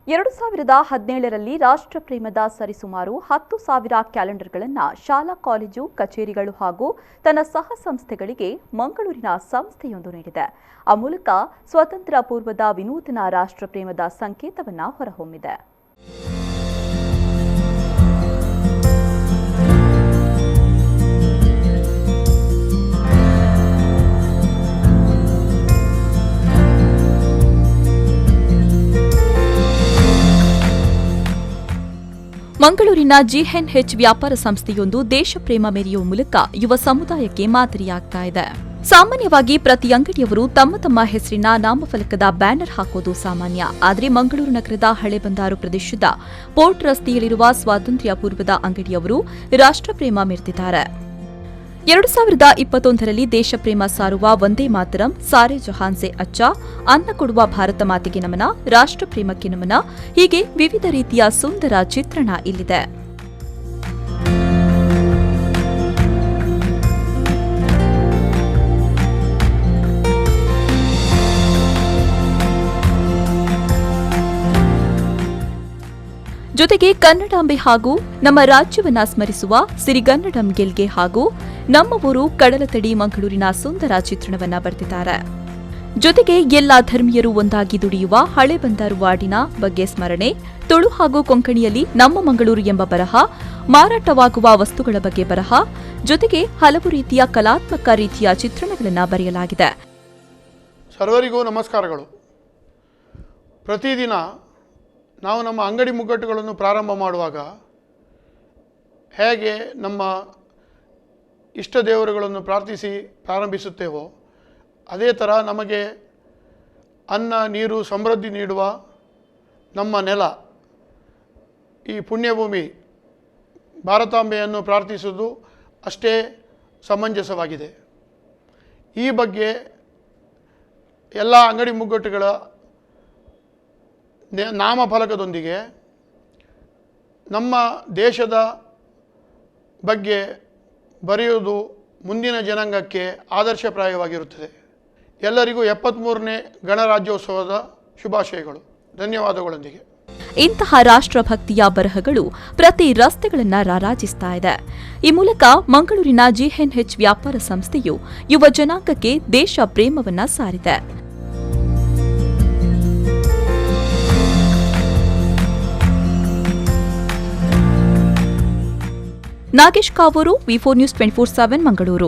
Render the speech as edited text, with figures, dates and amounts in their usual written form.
2017ರಲ್ಲಿ ರಾಷ್ಟ್ರಪ್ರೇಮದ ಸರಿಸುಮಾರು 10,000 ಕ್ಯಾಲೆಂಡರ್ಗಳನ್ನು ಶಾಲಾ ಕಾಲೇಜು ಕಚೇರಿಗಳು ಹಾಗೂ ತನ್ನ ಸಹ ಸಂಸ್ಥೆಗಳಿಗೆ ಮಂಗಳೂರಿನ ಸಂಸ್ಥೆಯೊಂದು ನೀಡಿದೆ. ಆ ಮೂಲಕ ಸ್ವಾತಂತ್ರ್ಯ ಪೂರ್ವದ ವಿನೂತನ ರಾಷ್ಟ್ರಪ್ರೇಮದ ಸಂಕೇತವನ್ನು ಹೊರಹೊಮ್ಮಿದೆ. ಮಂಗಳೂರಿನ ಜಿಎನ್ಎಚ್ ವ್ಯಾಪಾರ ಸಂಸ್ಥೆಯೊಂದು ದೇಶಪ್ರೇಮ ಮೆರೆಯುವ ಮೂಲಕ ಯುವ ಸಮುದಾಯಕ್ಕೆ ಮಾದರಿಯಾಗ್ತಾ ಇದೆ. ಸಾಮಾನ್ಯವಾಗಿ ಪ್ರತಿ ಅಂಗಡಿಯವರು ತಮ್ಮ ತಮ್ಮ ಹೆಸರಿನ ನಾಮಫಲಕದ ಬ್ಯಾನರ್ ಹಾಕೋದು ಸಾಮಾನ್ಯ. ಆದರೆ ಮಂಗಳೂರು ನಗರದ ಹಳೆ ಬಂದಾರು ಪ್ರದೇಶದ ಪೋರ್ಟ್ ರಸ್ತೆಯಲ್ಲಿರುವ ಸ್ವಾತಂತ್ರ್ಯ ಪೂರ್ವದ ಅಂಗಡಿಯವರು ರಾಷ್ಟ್ರಪ್ರೇಮ ಮೆರೆದಿದ್ದಾರೆ. 2021ರಲ್ಲಿ ದೇಶಪ್ರೇಮ ಸಾರುವ ವಂದೇ ಮಾತರಂ, ಸಾರೆ ಜಹಾನ್ ಸೆ ಅಚ್ಚಾ, ಅನ್ನ ಕೊಡುವ ಭಾರತ ಮಾತೆಗೆ ನಮನ, ರಾಷ್ಟ್ರಪ್ರೇಮಕ್ಕೆ ನಮನ ಹೀಗೆ ವಿವಿಧ ರೀತಿಯ ಸುಂದರ ಚಿತ್ರಣ ಇಲ್ಲಿದೆ. ಜೊತೆಗೆ ಕನ್ನಡಾಂಬೆ ಹಾಗೂ ನಮ್ಮ ರಾಜ್ಯವನ್ನ ಸ್ಮರಿಸುವ ಸಿರಿಗನ್ನಡಂ ಗೆಲ್ಗೆ ಹಾಗೂ ನಮ್ಮ ಊರು ಕಡಲತಡಿ ಮಂಗಳೂರಿನ ಸುಂದರ ಚಿತ್ರಣವನ್ನ ಬರೆದಿದ್ದಾರೆ. ಜೊತೆಗೆ ಎಲ್ಲಾ ಧರ್ಮೀಯರು ಒಂದಾಗಿ ದುಡಿಯುವ ಹಳೆ ಬಂದಾರು ವಾರ್ಡಿನ ಬಗ್ಗೆ ಸ್ಮರಣೆ, ತುಳು ಹಾಗೂ ಕೊಂಕಣಿಯಲ್ಲಿ ನಮ್ಮ ಮಂಗಳೂರು ಎಂಬ ಬರಹ, ಮಾರಾಟವಾಗುವ ವಸ್ತುಗಳ ಬಗ್ಗೆ ಬರಹ, ಜೊತೆಗೆ ಹಲವು ರೀತಿಯ ಕಲಾತ್ಮಕ ರೀತಿಯ ಚಿತ್ರಣಗಳನ್ನು ಬರೆಯಲಾಗಿದೆ. ಸರ್ವರಿಗೂ ನಮಸ್ಕಾರಗಳು. ಪ್ರತಿದಿನ ನಾವು ನಮ್ಮ ಅಂಗಡಿ ಮುಗ್ಗಟ್ಟುಗಳನ್ನು ಪ್ರಾರಂಭ ಮಾಡುವಾಗ ಹೇಗೆ ನಮ್ಮ ಇಷ್ಟ ದೇವರುಗಳನ್ನು ಪ್ರಾರ್ಥಿಸಿ ಪ್ರಾರಂಭಿಸುತ್ತೇವೋ ಅದೇ ಥರ ನಮಗೆ ಅನ್ನ ನೀರು ಸಮೃದ್ಧಿ ನೀಡುವ ನಮ್ಮ ನೆಲ, ಈ ಪುಣ್ಯಭೂಮಿ ಭಾರತಾಂಬೆಯನ್ನು ಪ್ರಾರ್ಥಿಸುವುದು ಅಷ್ಟೇ ಸಮಂಜಸವಾಗಿದೆ. ಈ ಬಗ್ಗೆ ಎಲ್ಲ ಅಂಗಡಿ ಮುಗ್ಗಟ್ಟುಗಳ ನಾಮಫಲಕದೊಂದಿಗೆ ನಮ್ಮ ದೇಶದ ಬಗ್ಗೆ ಬರೆಯುವುದು ಮುಂದಿನ ಜನಾಂಗಕ್ಕೆ ಆದರ್ಶಪ್ರಾಯವಾಗಿರುತ್ತದೆ. ಎಲ್ಲರಿಗೂ 73ನೇ ಗಣರಾಜ್ಯೋತ್ಸವದ ಶುಭಾಶಯಗಳು. ಧನ್ಯವಾದಗಳೊಂದಿಗೆ. ಇಂತಹ ರಾಷ್ಟ್ರಭಕ್ತಿಯ ಬರಹಗಳು ಪ್ರತಿ ರಸ್ತೆಗಳನ್ನು ರಾರಾಜಿಸ್ತಾ ಇದೆ. ಈ ಮೂಲಕ ಮಂಗಳೂರಿನ ಜಿಎನ್ಎಚ್ ವ್ಯಾಪಾರ ಸಂಸ್ಥೆಯು ಯುವ ಜನಾಂಗಕ್ಕೆ ದೇಶ ಪ್ರೇಮವನ್ನ ಸಾರಿದೆ. ನಾಗೇಶ್ ಕಾವೂರು, ವಿ4 ನ್ಯೂಸ್ 24/7 ಮಂಗಳೂರು.